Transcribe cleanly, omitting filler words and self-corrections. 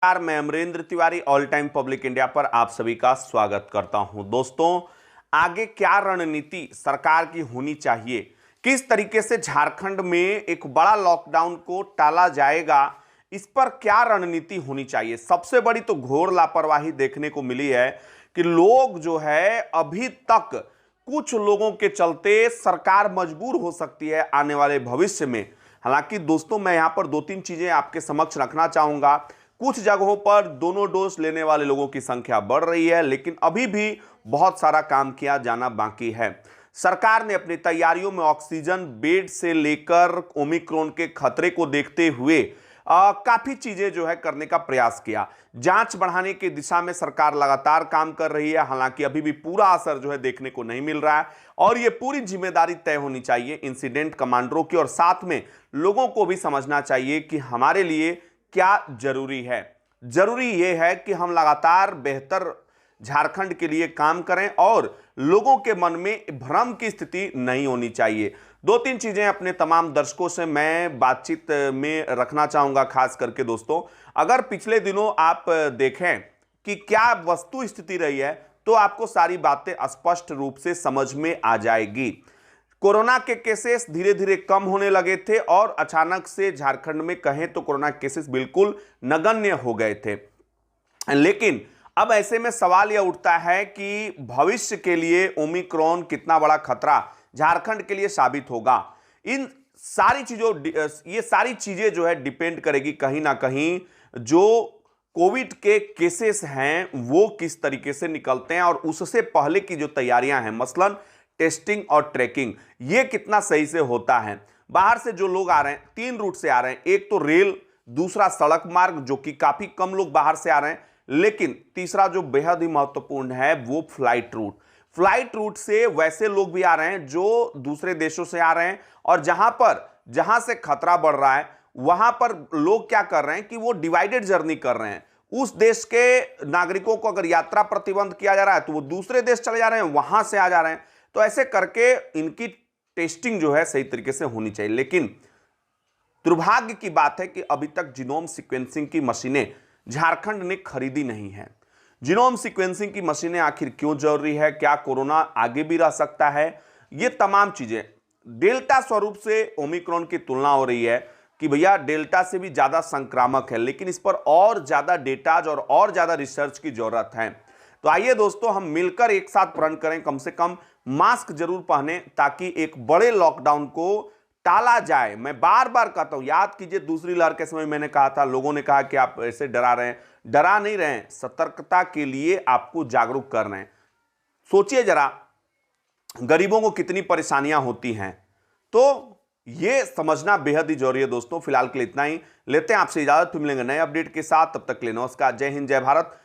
नमस्कार, मैं Amrendra Tiwari all time public India पर आप सभी का स्वागत करता हूं। दोस्तों, आगे क्या रणनीति सरकार की होनी चाहिए, किस तरीके से झारखंड में एक बड़ा लॉकडाउन को टाला जाएगा, इस पर क्या रणनीति होनी चाहिए। सबसे बड़ी तो घोर लापरवाही देखने को मिली है कि लोग जो है अभी तक कुछ लोगों के चलते सरकार मजबूर हो सकती है आने वाले भविष्य में। हालांकि दोस्तों, मैं यहां पर दो तीन चीजें आपके समक्ष रखना चाहूंगा। कुछ जगहों पर दोनों डोज लेने वाले लोगों की संख्या बढ़ रही है, लेकिन अभी भी बहुत सारा काम किया जाना बाकी है। सरकार ने अपनी तैयारियों में ऑक्सीजन बेड से लेकर ओमिक्रॉन के खतरे को देखते हुए काफी चीजें जो है करने का प्रयास किया। जांच बढ़ाने की दिशा में सरकार लगातार काम कर रही है, हालांकि अभी भी पूरा असर जो है देखने को नहीं मिल रहा है और यह पूरी जिम्मेदारी तय होनी चाहिए इंसिडेंट कमांडरों की, और साथ में लोगों को भी समझना चाहिए कि हमारे लिए क्या जरूरी है। जरूरी यह है कि हम लगातार बेहतर झारखंड के लिए काम करें और लोगों के मन में भ्रम की स्थिति नहीं होनी चाहिए। दो तीन चीजें अपने तमाम दर्शकों से मैं बातचीत में रखना चाहूंगा। खास करके दोस्तों, अगर पिछले दिनों आप देखें कि क्या वस्तु स्थिति रही है तो आपको सारी बातें स्पष्ट रूप से समझ में आ जाएगी। कोरोना के केसेस धीरे धीरे कम होने लगे थे और अचानक से झारखंड में कहें तो कोरोना केसेस बिल्कुल नगण्य हो गए थे। लेकिन अब ऐसे में सवाल यह उठता है कि भविष्य के लिए ओमिक्रॉन कितना बड़ा खतरा झारखंड के लिए साबित होगा। इन सारी चीजों ये सारी चीजें जो है डिपेंड करेगी कहीं ना कहीं जो कोविड के केसेस हैं वो किस तरीके से निकलते हैं और उससे पहले की जो तैयारियां हैं, मसलन टेस्टिंग और ट्रैकिंग, ये कितना सही से होता है। बाहर से जो लोग आ रहे हैं, तीन रूट से आ रहे हैं, एक तो रेल, दूसरा सड़क मार्ग जो कि काफी कम लोग बाहर से आ रहे हैं, लेकिन तीसरा जो बेहद ही महत्वपूर्ण है वो फ्लाइट रूट। फ्लाइट रूट से वैसे लोग भी आ रहे हैं जो दूसरे देशों से आ रहे हैं और जहां से खतरा बढ़ रहा है वहां पर लोग क्या कर रहे हैं कि वो डिवाइडेड जर्नी कर रहे हैं। उस देश के नागरिकों को अगर यात्रा प्रतिबंध किया जा रहा है तो वो दूसरे देश चले जा रहे हैं, वहां से आ जा रहे हैं। तो ऐसे करके इनकी टेस्टिंग जो है सही तरीके से होनी चाहिए। लेकिन दुर्भाग्य की बात है कि अभी तक जीनोम सीक्वेंसिंग की मशीनें झारखंड ने खरीदी नहीं है। जीनोम सीक्वेंसिंग की मशीनें आखिर क्यों जरूरी है? क्या कोरोना आगे भी रह सकता है? ये तमाम चीजें, डेल्टा स्वरूप से ओमिक्रॉन की तुलना हो रही है कि भैया डेल्टा से भी ज्यादा संक्रामक है, लेकिन इस पर और ज्यादा डेटाज और ज्यादा रिसर्च की जरूरत है। तो आइए दोस्तों, हम मिलकर एक साथ प्रण करें, कम से कम मास्क जरूर पहने ताकि एक बड़े लॉकडाउन को टाला जाए। मैं बार बार कहता हूं, याद कीजिए दूसरी लहर के समय मैंने कहा था, लोगों ने कहा कि आप ऐसे डरा रहे हैं। डरा नहीं रहे हैं, सतर्कता के लिए आपको जागरूक कर रहे हैं। सोचिए जरा, गरीबों को कितनी परेशानियां होती हैं, तो यह समझना बेहद ही जरूरी है। दोस्तों, फिलहाल के लिए इतना ही, लेते हैं आपसे इजाजत, फिर मिलेंगे नए अपडेट के साथ। तब तक के लिए नमस्कार, जय हिंद, जय भारत।